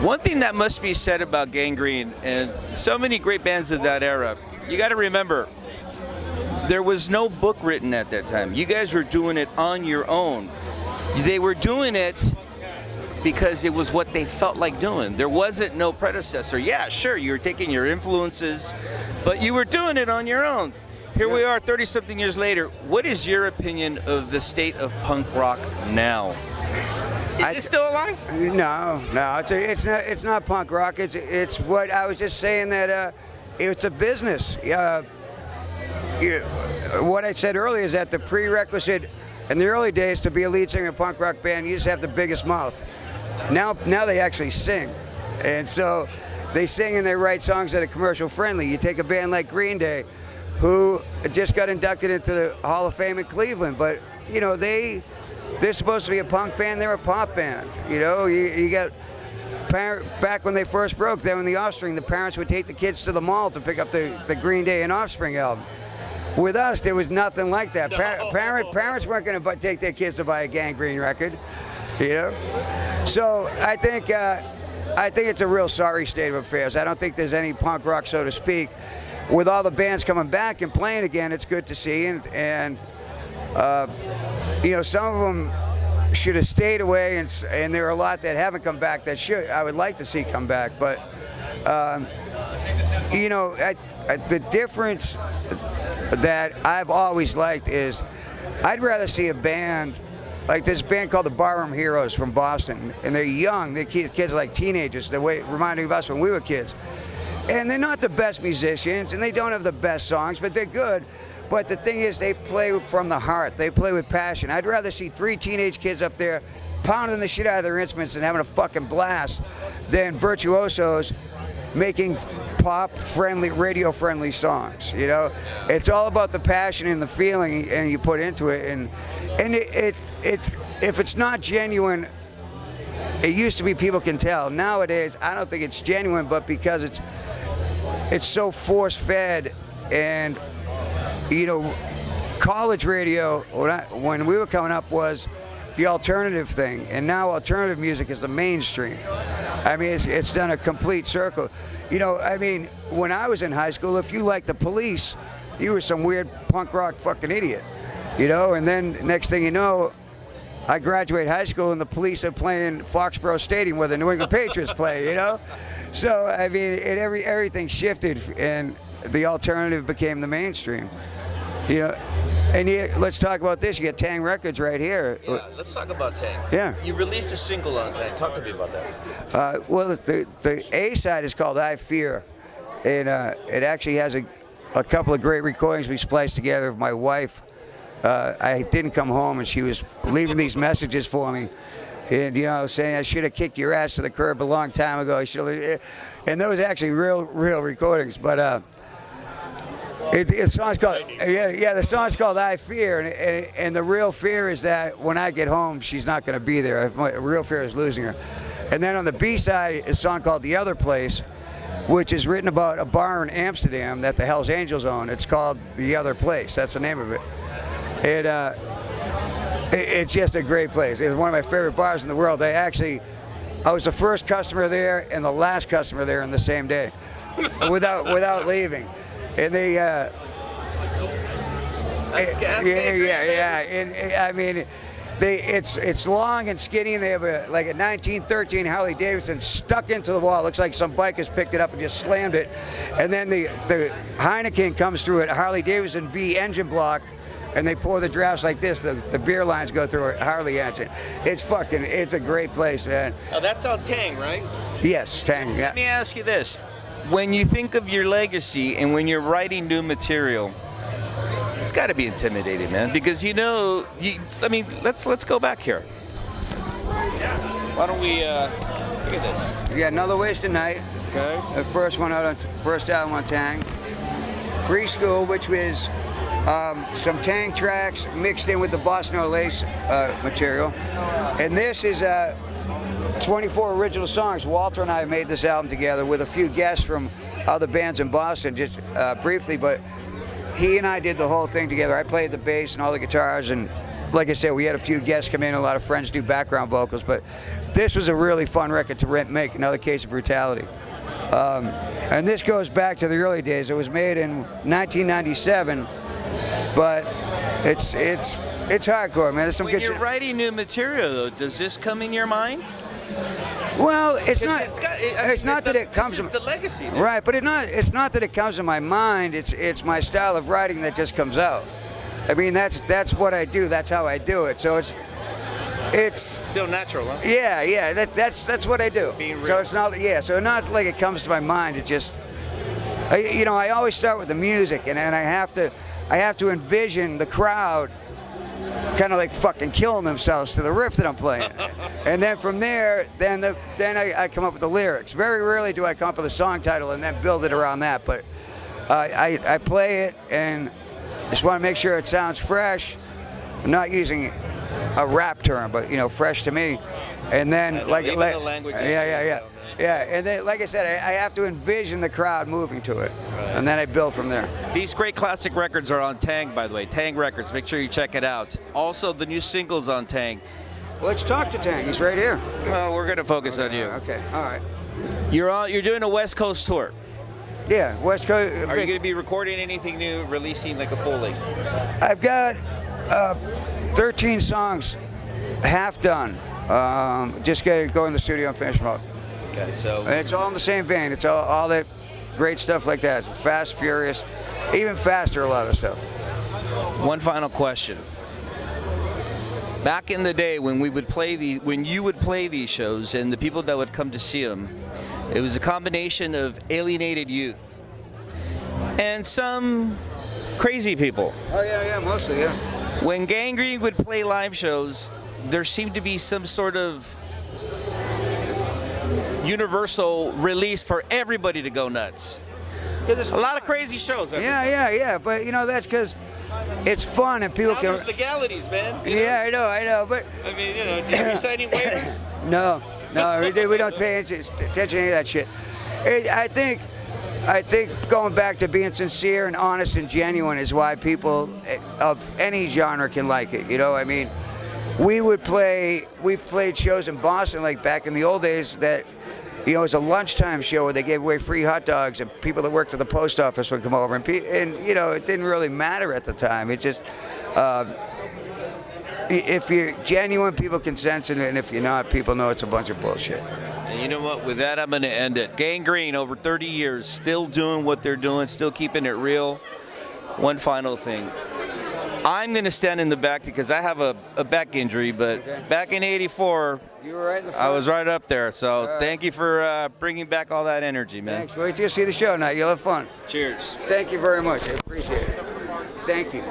One thing that must be said about Gangrene and so many great bands of that era, you got to remember, there was no book written at that time. You guys were doing it on your own. They were doing it because it was what they felt like doing. There wasn't no predecessor. Yeah, sure, you were taking your influences, but you were doing it on your own. Here we are 30-something years later. What is your opinion of the state of punk rock now? Is it still alive? No, it's not punk rock. It's what I was just saying, that it's a business. What I said earlier is that the prerequisite in the early days to be a lead singer in a punk rock band, you just have the biggest mouth. Now they actually sing, and so they sing and they write songs that are commercial friendly. You take a band like Green Day, who just got inducted into the Hall of Fame in Cleveland, but you know they're supposed to be a punk band. They're a pop band. You know, you got back when they first broke, they were in the Offspring. The parents would take the kids to the mall to pick up the Green Day and Offspring album. With us, there was nothing like that. Parents weren't going to take their kids to buy a Gangrene record, you know. So I think it's a real sorry state of affairs. I don't think there's any punk rock, so to speak. With all the bands coming back and playing again, it's good to see. And you know, some of them should have stayed away, and there are a lot that haven't come back that I would like to see come back. But you know, the difference that I've always liked is I'd rather see a band like this band called the Barroom Heroes from Boston, and they're young. They're kids like teenagers, the way reminding of us when we were kids. And they're not the best musicians, and they don't have the best songs, but they're good. But the thing is, they play from the heart. They play with passion. I'd rather see 3 teenage kids up there pounding the shit out of their instruments and having a fucking blast than virtuosos making pop-friendly, radio-friendly songs. You know, it's all about the passion and the feeling, and you put into it. And if it's not genuine, it used to be people can tell. Nowadays, I don't think it's genuine, but because it's so force-fed, and you know, college radio when we were coming up was the alternative thing, and now alternative music is the mainstream. I mean, it's done a complete circle. You know, I mean, when I was in high school, if you liked the Police, you were some weird punk rock fucking idiot. You know, and then next thing you know, I graduate high school and the Police are playing Foxborough Stadium where the New England Patriots play, you know? So, I mean, everything shifted and the alternative became the mainstream. You know, and let's talk about this. You got Tang Records right here. Yeah, let's talk about Tang. Yeah. You released a single on Tang. Talk to me about that. Well, the A side is called I Fear, and it actually has a couple of great recordings we spliced together with my wife. I didn't come home, and she was leaving these messages for me, and you know, saying I should have kicked your ass to the curb a long time ago. I should have, and those actually real recordings, but. The song's called the song's called I Fear, and the real fear is that when I get home, she's not going to be there. My real fear is losing her. And then on the B side is a song called The Other Place, which is written about a bar in Amsterdam that the Hells Angels own. It's called The Other Place. That's the name of it. It's just a great place. It's one of my favorite bars in the world. I was the first customer there and the last customer there in the same day, without leaving. And they, That's and I mean, it's long and skinny, and they have a 1913 Harley Davidson stuck into the wall. It looks like some bikers picked it up and just slammed it. And then the Heineken comes through it, Harley Davidson V engine block, and they pour the drafts like this. The beer lines go through a Harley engine. It's a great place, man. Oh, that's on Tang, right? Yes, Tang. Yeah. Let me ask you this. When you think of your legacy and when you're writing new material, it's got to be intimidating, man, because let's go back here. Why don't we look at this? Yeah, Another Wasted Night. Okay. The first album on Tang. Preschool, which was some Tang tracks mixed in with the Bossa Nova Lace material. And this is 24 original songs. Walter and I made this album together with a few guests from other bands in Boston, just briefly, but he and I did the whole thing together. I played the bass and all the guitars, and like I said, we had a few guests come in, a lot of friends do background vocals, but this was a really fun record to make, another case of brutality. And this goes back to the early days. It was made in 1997, but it's hardcore, man. There's some When good you're shit. writing new material, though, does this come in your mind? Well, it's 'Cause not. It's not that it comes. This is the legacy. Dude. Right, but it's not that it comes to my mind. It's my style of writing that just comes out. I mean, that's what I do. That's how I do it. So it's Still natural, huh? yeah. That's what I do. Being real. So it's not so not like it comes to my mind. It just I always start with the music, and I have to envision the crowd kind of like fucking killing themselves to the riff that I'm playing. And then from there, then I come up with the lyrics. Very rarely do I come up with a song title and then build it around that, but I play it and just want to make sure it sounds fresh. I'm not using a rap term, but fresh to me. And then I know, like even the language is yeah. And then like I said, I have to envision the crowd moving to it, and then I build from there. These great classic records are on Tang, by the way. Tang Records. Make sure you check it out. Also, the new singles on Tang. Let's talk to Tang. He's right here. Well, we're gonna focus on you. Okay. All right. You're doing a West Coast tour. Yeah, West Coast. Are you going to be recording anything new, releasing like a full length? I've got 13 songs, half done. Just got to go in the studio and finish them up. Okay, so And it's all in the same vein. It's all that great stuff like that. It's fast, furious, even faster. A lot of stuff. One final question. Back in the day when you would play these shows and the people that would come to see them, it was a combination of alienated youth and some crazy people. Oh yeah, mostly yeah. When Gangrene would play live shows, there seemed to be some sort of universal release for everybody to go nuts. A lot of crazy shows. Yeah. But that's because it's fun and people Now can. there's legalities, man. You know? Yeah, I know. But I mean, are you signing waivers? no, we don't pay attention to any of that shit. I think going back to being sincere and honest and genuine is why people of any genre can like it. I mean, we've played shows in Boston like back in the old days that, it was a lunchtime show where they gave away free hot dogs and people that worked at the post office would come over and it didn't really matter at the time. It just, if you're genuine, people can sense it, and if you're not, people know it's a bunch of bullshit. And you know what? With that, I'm going to end it. Gangrene, over 30 years, still doing what they're doing, still keeping it real. One final thing. I'm going to stand in the back because I have a back injury, but back in '84, You were right in the front. I was right up there. So thank you for bringing back all that energy, man. Thanks. Wait till you see the show now. You'll have fun. Cheers. Thank you very much. I appreciate it. Thank you.